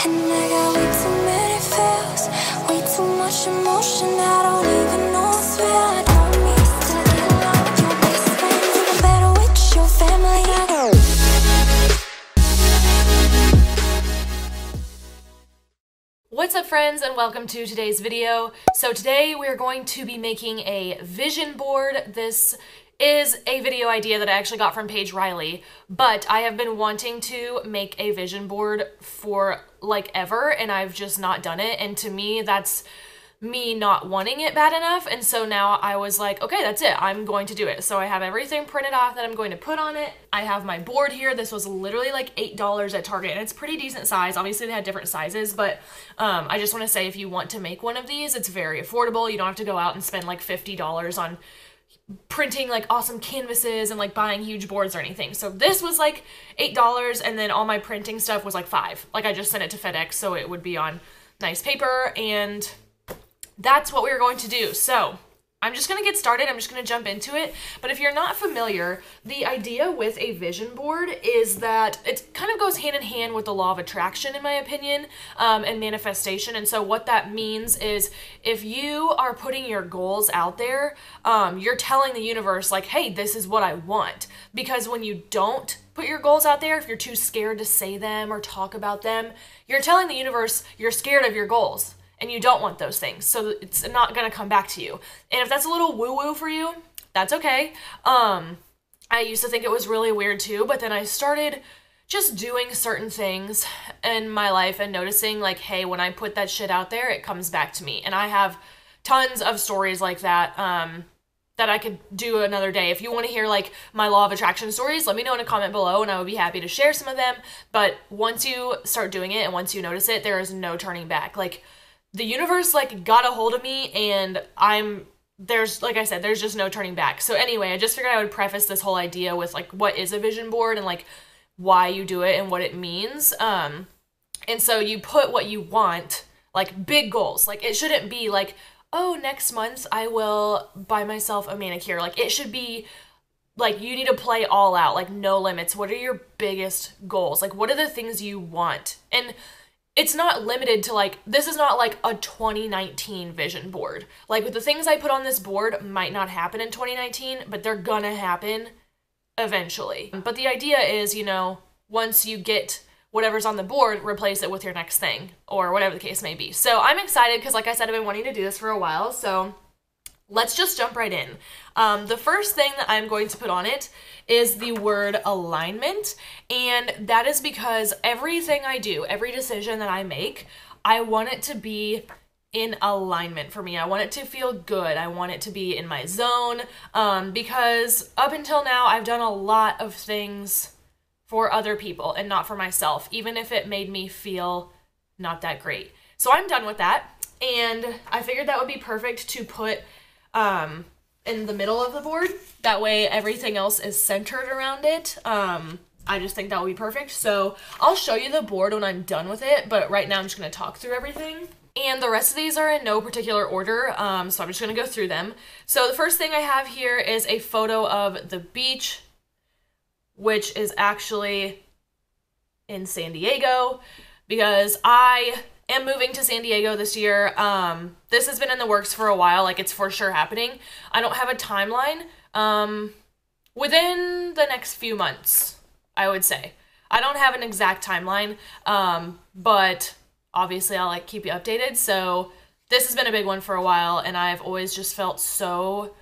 And I got way too many feels, way too much emotion. I don't even know what's real. I don't need to get along with your best friend, even better with your family. What's up, friends, and welcome to today's video. So today we're going to be making a vision board. This is a video idea that I actually got from Paige Riley, but I have been wanting to make a vision board for like ever, and I've just not done it. And to me, that's me not wanting it bad enough. And so now I was like, okay, that's it. I'm going to do it. So I have everything printed off that I'm going to put on it. I have my board here. This was literally like $8 at Target, and it's pretty decent size. Obviously they had different sizes, but I just want to say if you want to make one of these, it's very affordable. You don't have to go out and spend like $50 on printing like awesome canvases and like buying huge boards or anything. So this was like $8, and then all my printing stuff was like $5. Like I just sent it to FedEx so it would be on nice paper, and that's what we were going to do. So I'm just gonna get started. I'm just gonna jump into it. But if you're not familiar, the idea with a vision board is that it kind of goes hand in hand with the law of attraction, in my opinion, and manifestation. And so what that means is if you are putting your goals out there, you're telling the universe like, hey, this is what I want. Because when you don't put your goals out there, if you're too scared to say them or talk about them, you're telling the universe you're scared of your goals. And you don't want those things, so it's not gonna come back to you. And if that's a little woo-woo for you, that's okay. I used to think it was really weird too, but then I started just doing certain things in my life and noticing like, hey, when I put that shit out there, it comes back to me. And I have tons of stories like that that I could do another day. If you want to hear like my law of attraction stories, let me know in a comment below and I would be happy to share some of them. But once you start doing it and once you notice it, there is no turning back. Like, the universe like got a hold of me, and there's, like I said, there's just no turning back. So anyway, I just figured I would preface this whole idea with like what is a vision board and like why you do it and what it means. And so you put what you want, like big goals. Like it shouldn't be like, oh, next month I will buy myself a manicure. Like it should be like you need to play all out, like no limits. What are your biggest goals? Like what are the things you want? And it's not limited to like, this is not like a 2019 vision board. Like with the things I put on this board might not happen in 2019, but they're gonna happen eventually. But the idea is, you know, once you get whatever's on the board, replace it with your next thing or whatever the case may be. So I'm excited because like I said, I've been wanting to do this for a while. So let's just jump right in. The first thing that I'm going to put on it is the word alignment. And that is because everything I do, every decision that I make, I want it to be in alignment for me. I want it to feel good. I want it to be in my zone. Because up until now, I've done a lot of things for other people and not for myself, even if it made me feel not that great. So I'm done with that. And I figured that would be perfect to put in the middle of the board. That way everything else is centered around it. I just think that would be perfect. So I'll show you the board when I'm done with it, but right now I'm just going to talk through everything. And the rest of these are in no particular order, so I'm just going to go through them. So the first thing I have here is a photo of the beach, which is actually in San Diego, because I am moving to San Diego this year. This has been in the works for a while, like it's for sure happening. I don't have a timeline. Within the next few months, I would say. I don't have an exact timeline, but obviously I'll like keep you updated. So this has been a big one for a while, and I've always just felt so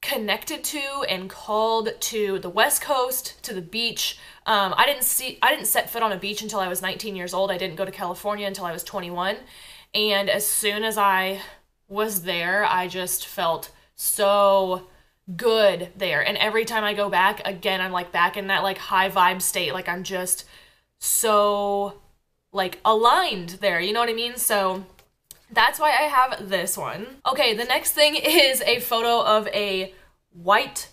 connected to and called to the West Coast, to the beach. I didn't set foot on a beach until I was 19 years old. I didn't go to California until I was 21. And as soon as I was there, I just felt so good there. And every time I go back, again, I'm like back in that like high vibe state. Like I'm just so like aligned there. You know what I mean? So that's why I have this one. Okay, the next thing is a photo of a white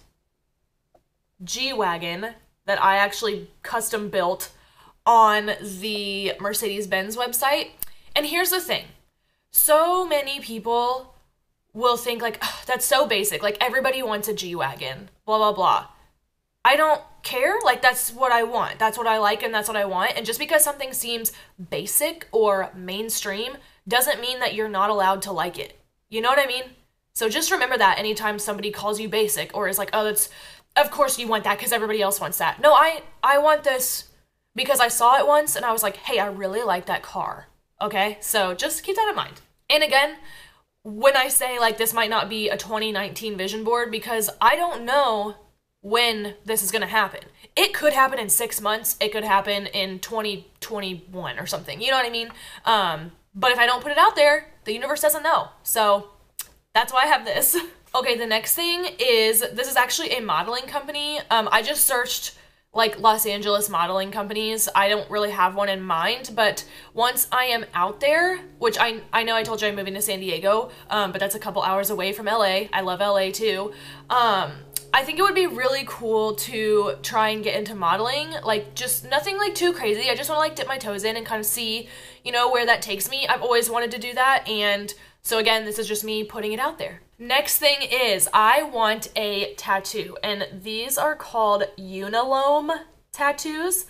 G-Wagon that I actually custom built on the Mercedes-Benz website. And here's the thing. So many people will think like, oh, that's so basic. Like everybody wants a G-Wagon, blah, blah, blah. I don't care. Like, that's what I want. That's what I like, and that's what I want. And just because something seems basic or mainstream doesn't mean that you're not allowed to like it. You know what I mean? So just remember that anytime somebody calls you basic or is like, oh, that's, of course you want that because everybody else wants that. No, I want this because I saw it once and I was like, hey, I really like that car. Okay? So just keep that in mind. And again, when I say like this might not be a 2019 vision board, because I don't know when this is going to happen. It could happen in 6 months. It could happen in 2021 or something. You know what I mean? But if I don't put it out there, the universe doesn't know. So that's why I have this. Okay, the next thing is, this is actually a modeling company. I just searched like Los Angeles modeling companies. I don't really have one in mind, but once I am out there, which I know I told you I'm moving to San Diego, but that's a couple hours away from LA. I love LA too. I think it would be really cool to try and get into modeling, like just nothing like too crazy. I just want to like dip my toes in and kind of see, you know, where that takes me. I've always wanted to do that, and so again, this is just me putting it out there. Next thing is, I want a tattoo, and these are called unilome tattoos.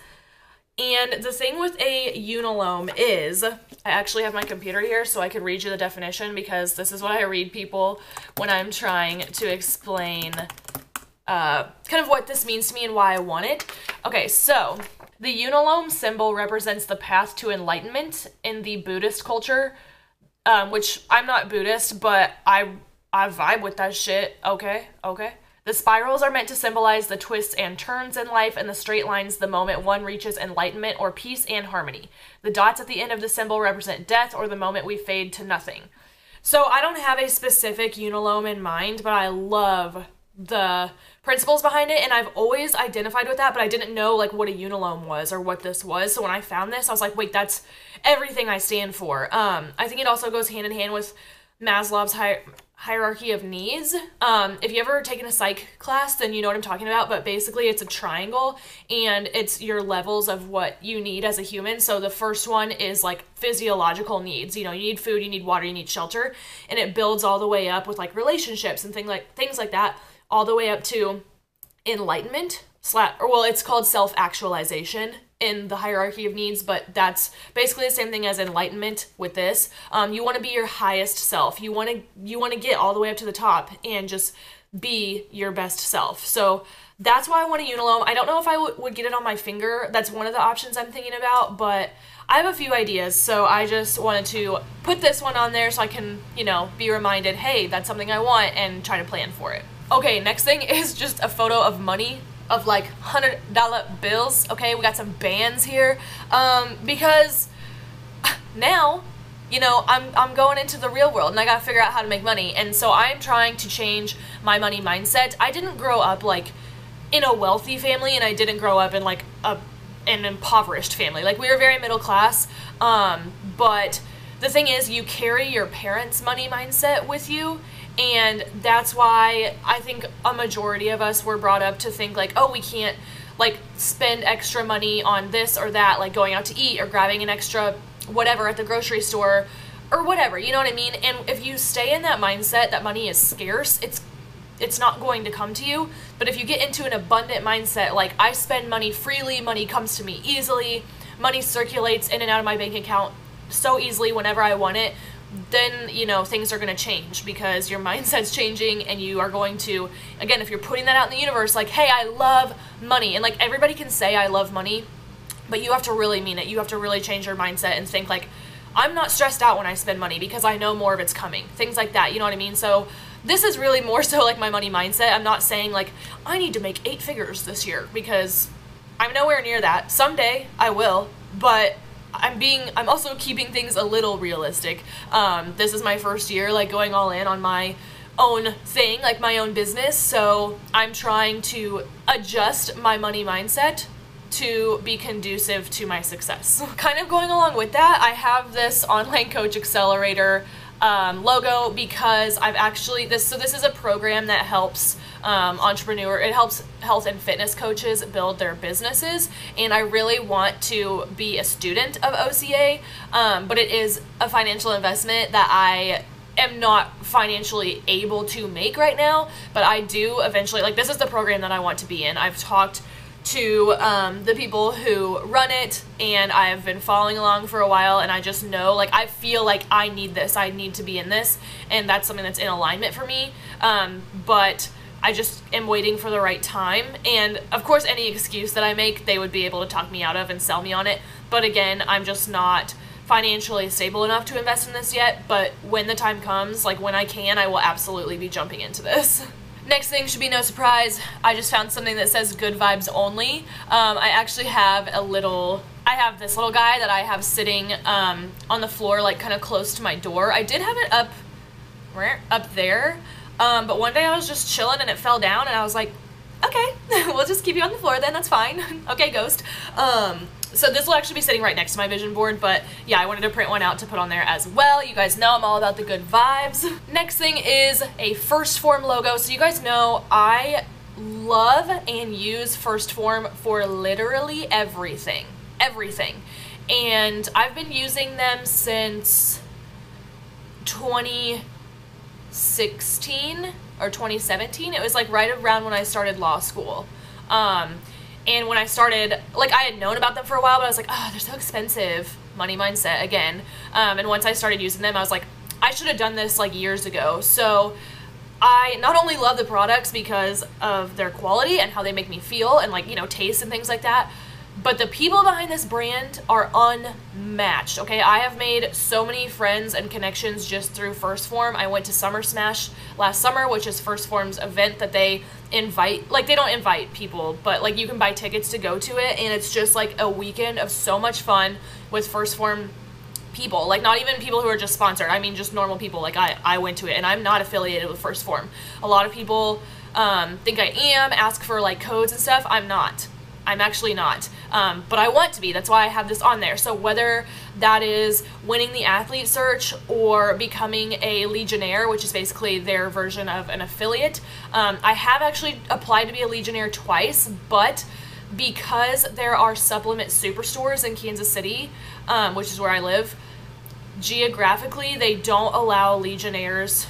And the thing with a unilome is, I actually have my computer here so I could read you the definition, because this is what I read people when I'm trying to explain kind of what this means to me and why I want it. Okay, so the unilome symbol represents the path to enlightenment in the Buddhist culture, which I'm not Buddhist, but I vibe with that shit. Okay. The spirals are meant to symbolize the twists and turns in life, and the straight lines the moment one reaches enlightenment or peace and harmony. The dots at the end of the symbol represent death or the moment we fade to nothing. So I don't have a specific unilome in mind, but I love the principles behind it, and I've always identified with that, but I didn't know like what a unilome was or what this was. So when I found this, I was like, wait, that's everything I stand for. I think it also goes hand in hand with Maslow's hierarchy of needs. If you ever taken a psych class, then you know what I'm talking about, but basically it's a triangle, and it's your levels of what you need as a human. So the first one is like physiological needs. You know, you need food, you need water, you need shelter, and it builds all the way up with like relationships and things like that, all the way up to enlightenment, it's called self-actualization in the hierarchy of needs, but that's basically the same thing as enlightenment with this. You want to be your highest self. You want to get all the way up to the top and just be your best self. So that's why I want a unilome. I don't know if I would get it on my finger. That's one of the options I'm thinking about, but I have a few ideas, so I just wanted to put this one on there so I can, you know, be reminded, hey, that's something I want, and try to plan for it. Okay, next thing is just a photo of money, of like $100 bills. Okay, we got some bands here, because now, you know, I'm going into the real world and I gotta figure out how to make money, and so I'm trying to change my money mindset. I didn't grow up like in a wealthy family, and I didn't grow up in like an impoverished family. Like, we were very middle class, but the thing is, you carry your parents' money mindset with you. And that's why I think a majority of us were brought up to think like, oh, we can't like spend extra money on this or that, like going out to eat or grabbing an extra whatever at the grocery store or whatever, you know what I mean? And if you stay in that mindset that money is scarce, it's not going to come to you. But if you get into an abundant mindset, like I spend money freely, money comes to me easily, money circulates in and out of my bank account so easily whenever I want it, then, you know, things are going to change because your mindset's changing, and you are going to, again, if you're putting that out in the universe, like, hey, I love money, and like everybody can say I love money, but you have to really mean it. You have to really change your mindset and think like, I'm not stressed out when I spend money because I know more of it's coming. Things like that, you know what I mean? So this is really more so like my money mindset. I'm not saying like, I need to make 8 figures this year, because I'm nowhere near that. Someday I will, but I'm also keeping things a little realistic. This is my first year, like, going all in on my own thing, like my own business, so I'm trying to adjust my money mindset to be conducive to my success. Kind of going along with that, I have this Online Coach Accelerator logo because I've actually, this is a program that helps it helps health and fitness coaches build their businesses, and I really want to be a student of OCA, but it is a financial investment that I am not financially able to make right now, but I do eventually, like, this is the program that I want to be in. I've talked to the people who run it, and I have been following along for a while, and I just know, like, I feel like I need this, I need to be in this, and that's something that's in alignment for me, but I just am waiting for the right time, and of course any excuse that I make, they would be able to talk me out of and sell me on it, but again, I'm just not financially stable enough to invest in this yet, but when the time comes, like when I can, I will absolutely be jumping into this. Next thing should be no surprise. I just found something that says good vibes only. I actually have this little guy that I have sitting on the floor, like kind of close to my door. I did have it up there, but one day I was just chilling and it fell down, and I was like, okay, we'll just keep you on the floor then, that's fine. Okay, ghost. So this will actually be sitting right next to my vision board, but yeah, I wanted to print one out to put on there as well. You guys know I'm all about the good vibes. Next thing is a First Form logo. So you guys know I love and use First Form for literally everything. Everything. And I've been using them since 2016 or 2017. It was like right around when I started law school. And when I started, like, I had known about them for a while, but I was like, oh, they're so expensive. Money mindset again. And once I started using them, I was like, I should have done this like years ago. So I not only love the products because of their quality and how they make me feel and, like, you know, taste and things like that, but the people behind this brand are unmatched, okay? I have made so many friends and connections just through First Form. I went to Summer Smash last summer, which is First Form's event that they invite, like, they don't invite people, but, like, you can buy tickets to go to it, and it's just, like, a weekend of so much fun with First Form people. Like, not even people who are just sponsored. I mean, just normal people. Like, I went to it, and I'm not affiliated with First Form. A lot of people think I am, ask for, like, codes and stuff. I'm not. I'm actually not, but I want to be. That's why I have this on there. So whether that is winning the athlete search or becoming a Legionnaire, which is basically their version of an affiliate, I have actually applied to be a Legionnaire twice, but because there are supplement superstores in Kansas City, which is where I live, geographically they don't allow Legionnaires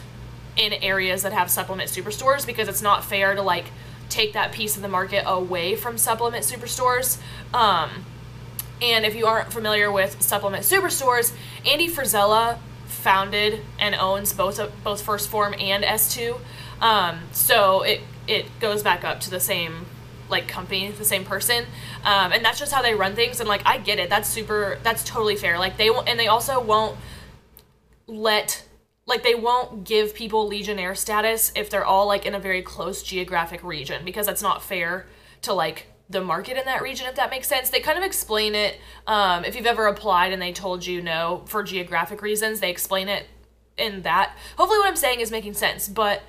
in areas that have supplement superstores because it's not fair to, like, take that piece of the market away from supplement superstores. And if you aren't familiar with supplement superstores, Andy Frisella founded and owns both First Form and S2. So it goes back up to the same, like, company, the same person. And that's just how they run things. And, like, I get it. That's totally fair. Like, they also won't they won't give people Legionnaire status if they're all, like, in a very close geographic region, because that's not fair to, like, the market in that region, if that makes sense. They kind of explain it, if you've ever applied and they told you no for geographic reasons, they explain it in that. Hopefully what I'm saying is making sense, but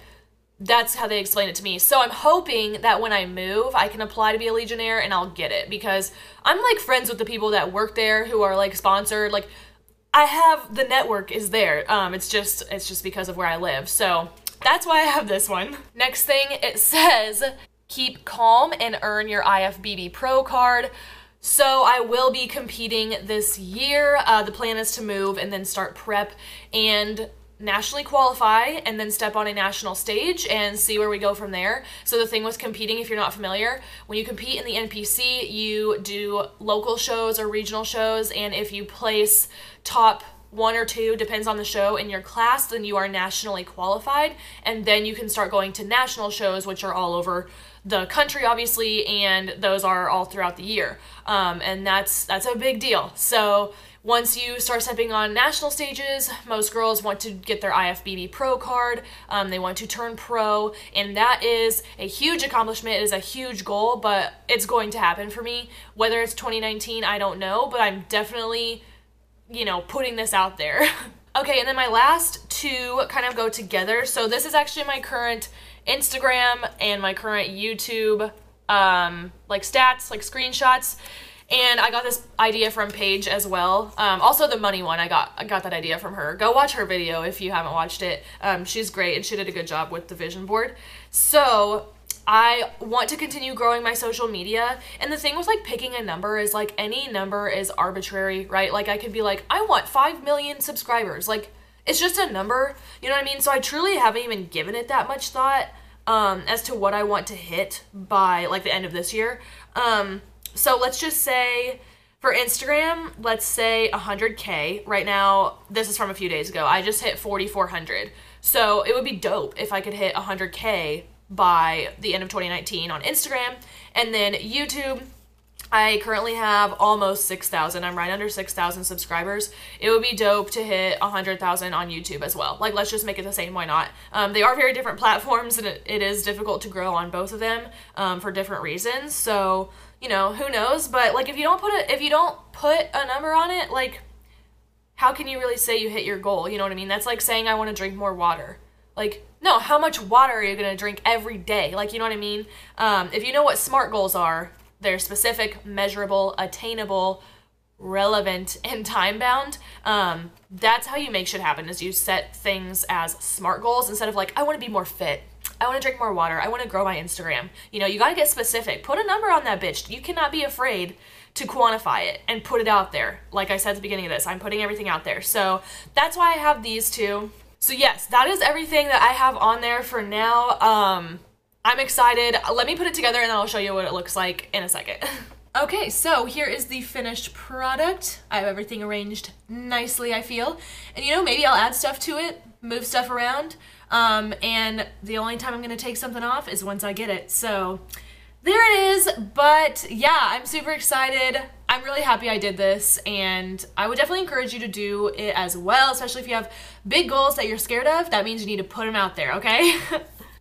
that's how they explain it to me. So I'm hoping that when I move, I can apply to be a Legionnaire and I'll get it, because I'm, like, friends with the people that work there who are, like, sponsored. Like, I have, the network is there. It's just because of where I live. So that's why I have this one. Next thing, it says, keep calm and earn your IFBB Pro card. So I will be competing this year. The plan is to move and then start prep and nationally qualify and then step on a national stage and see where we go from there. So the thing with competing, if you're not familiar, when you compete in the NPC, you do local shows or regional shows, and if you place top 1 or 2, depends on the show, in your class, then you are nationally qualified, and then you can start going to national shows, which are all over the country, obviously, and those are all throughout the year. And that's a big deal. So once you start stepping on national stages, most girls want to get their IFBB Pro card. They want to turn pro, and that is a huge accomplishment. It is a huge goal, but it's going to happen for me. Whether it's 2019, I don't know, but I'm definitely, you know, putting this out there. Okay, and then my last 2 kind of go together. So this is actually my current Instagram and my current YouTube, like, stats, like, screenshots. And I got this idea from Paige as well. Also the money one, I got that idea from her. Go watch her video if you haven't watched it. She's great, and she did a good job with the vision board. So I want to continue growing my social media, and the thing with, like, picking a number is, like, any number is arbitrary, right? Like, I could be like, I want 5 million subscribers. Like, it's just a number, you know what I mean? So I truly haven't even given it that much thought as to what I want to hit by, like, the end of this year. So let's just say for Instagram, let's say 100K. Right now, this is from a few days ago. I just hit 4,400. So it would be dope if I could hit 100K by the end of 2019 on Instagram. And then YouTube, I currently have almost 6,000. I'm right under 6,000 subscribers. It would be dope to hit 100,000 on YouTube as well. Like, let's just make it the same. Why not? They are very different platforms, and it is difficult to grow on both of them for different reasons. So, you know, who knows? But like, if you don't put a number on it, like, how can you really say you hit your goal? You know what I mean? That's like saying I want to drink more water. Like, no, how much water are you going to drink every day? Like, you know what I mean? If you know what SMART goals are, they're specific, measurable, attainable, relevant, and time-bound. That's how you make shit happen, is you set things as SMART goals instead of like, I want to be more fit. I want to drink more water. I want to grow my Instagram. You know, you got to get specific. Put a number on that bitch. You cannot be afraid to quantify it and put it out there. Like I said at the beginning of this, I'm putting everything out there. So that's why I have these two. So yes, that is everything that I have on there for now. I'm excited. Let me put it together and then I'll show you what it looks like in a second. Okay, so here is the finished product. I have everything arranged nicely, I feel. And you know, maybe I'll add stuff to it, move stuff around, and the only time I'm gonna take something off is once I get it. So there it is, but yeah, I'm super excited. I'm really happy I did this, and I would definitely encourage you to do it as well, especially if you have big goals that you're scared of. That means you need to put them out there, okay?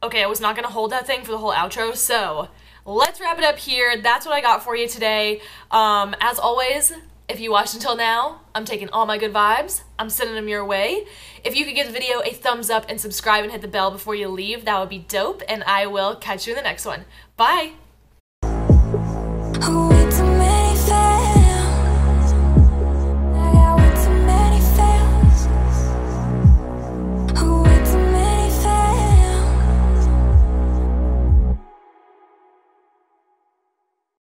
Okay, I was not gonna hold that thing for the whole outro, so let's wrap it up here. That's what I got for you today. As always, if you watched until now, I'm taking all my good vibes. I'm sending them your way. If you could give the video a thumbs up and subscribe and hit the bell before you leave, that would be dope, and I will catch you in the next one. Bye! Wait